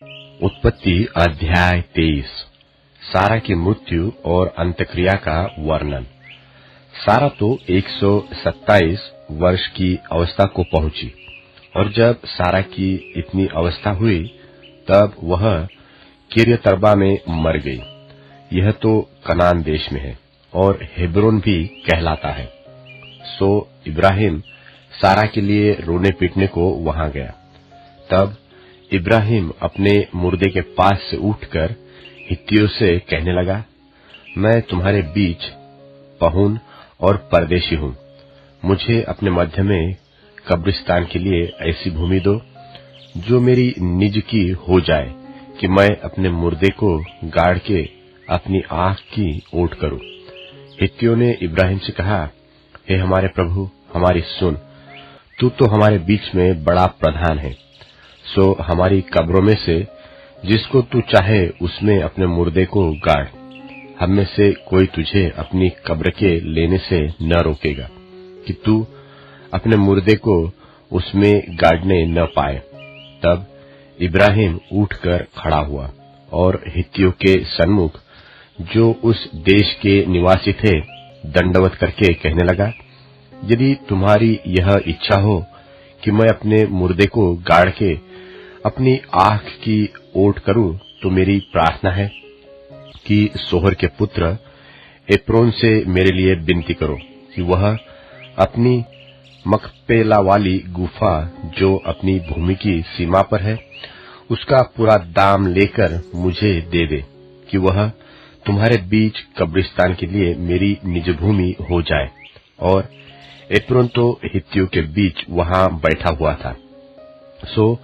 उत्पत्ति अध्याय 23। सारा की मृत्यु और अंत्यक्रिया का वर्णन। सारा तो 127 वर्ष की अवस्था को पहुंची, और जब सारा की इतनी अवस्था हुई तब वह किर्यतर्बा में मर गई। यह तो कनान देश में है और हेब्रोन भी कहलाता है। सो इब्राहिम सारा के लिए रोने पीटने को वहां गया। तब इब्राहिम अपने मुर्दे के पास से उठकर हित्तियों से कहने लगा, मैं तुम्हारे बीच पहुन और परदेशी हूं। मुझे अपने मध्य में कब्रिस्तान के लिए ऐसी भूमि दो जो मेरी निज की हो जाए, कि मैं अपने मुर्दे को गाड़ के अपनी आंख की ओट करूं। हित्तियों ने इब्राहिम से कहा, हे हमारे प्रभु, हमारी सुन, तू तो हमारे बीच में बड़ा प्रधान है। सो हमारी कब्रों में से जिसको तू चाहे उसमें अपने मुर्दे को गाड़। हम में से कोई तुझे अपनी कब्र के लेने से न रोकेगा कि तू अपने मुर्दे को उसमें गाड़ने न पाए। तब इब्राहिम उठकर खड़ा हुआ और हित्तियों के सन्मुख, जो उस देश के निवासी थे, दंडवत करके कहने लगा, यदि तुम्हारी यह इच्छा हो कि मैं अपने मुर्दे को गाड़ के अपनी आंख की ओट करूं, तो मेरी प्रार्थना है कि सोहर के पुत्र एप्रोन से मेरे लिए विनती करो कि वह अपनी मकपेला वाली गुफा, जो अपनी भूमि की सीमा पर है, उसका पूरा दाम लेकर मुझे दे दे, कि वह तुम्हारे बीच कब्रिस्तान के लिए मेरी निज भूमि हो जाए। और एप्रोन तो हित्तियों के बीच वहां बैठा हुआ था। सो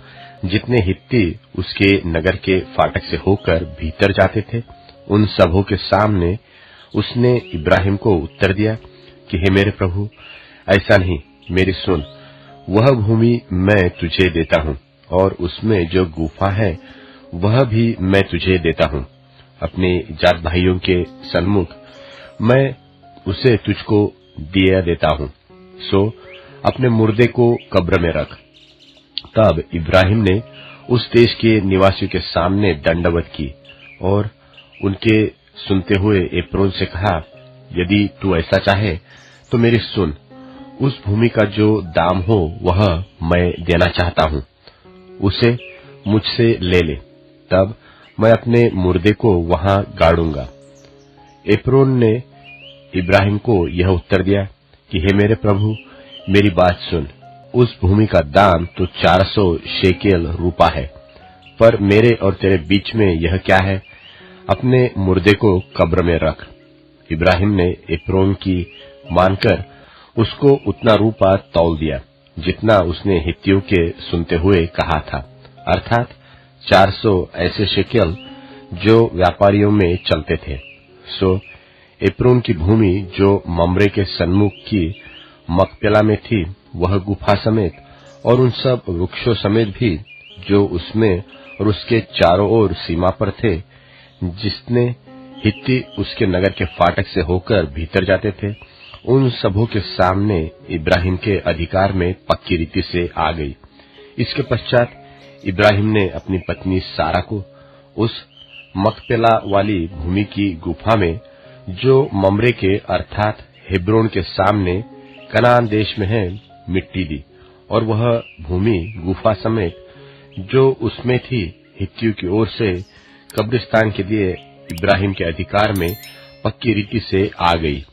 जितने हित्ती उसके नगर के फाटक से होकर भीतर जाते थे, उन सबों के सामने उसने इब्राहिम को उत्तर दिया कि हे मेरे प्रभु, ऐसा नहीं, मेरी सुन, वह भूमि मैं तुझे देता हूं, और उसमें जो गुफा है वह भी मैं तुझे देता हूं। अपने जात भाइयों के सन्मुख मैं उसे तुझको दिया देता हूं। सो अपने मुर्दे को कब्र में रख। तब इब्राहिम ने उस देश के निवासियों के सामने दंडवत की और उनके सुनते हुए एप्रोन से कहा, यदि तू ऐसा चाहे तो मेरी सुन, उस भूमि का जो दाम हो वह मैं देना चाहता हूं, उसे मुझसे ले ले, तब मैं अपने मुर्दे को वहां गाड़ूंगा। एप्रोन ने इब्राहिम को यह उत्तर दिया कि हे मेरे प्रभु, मेरी बात सुन, उस भूमि का दाम तो 400 शेकेल रूपा है, पर मेरे और तेरे बीच में यह क्या है, अपने मुर्दे को कब्र में रख। इब्राहिम ने एप्रोन की मानकर उसको उतना रूपा तौल दिया जितना उसने हित्तियों के सुनते हुए कहा था, अर्थात 400 ऐसे शेकेल जो व्यापारियों में चलते थे। सो एप्रोन की भूमि जो मम्रे के सन्मुख की मकपेला में थी, वह गुफा समेत और उन सब वृक्षों समेत भी जो उसमें और उसके चारों ओर सीमा पर थे, जिसने हित्ती उसके नगर के फाटक से होकर भीतर जाते थे, उन सबों के सामने इब्राहिम के अधिकार में पक्की रीति से आ गई। इसके पश्चात इब्राहिम ने अपनी पत्नी सारा को उस मकपेला वाली भूमि की गुफा में, जो मम्रे के अर्थात हेब्रोन के सामने कनान देश में है, मिट्टी दी, और वह भूमि गुफा समेत जो उसमें थी, हित्तियों की ओर से कब्रिस्तान के लिए इब्राहिम के अधिकार में पक्की रीति से आ गई।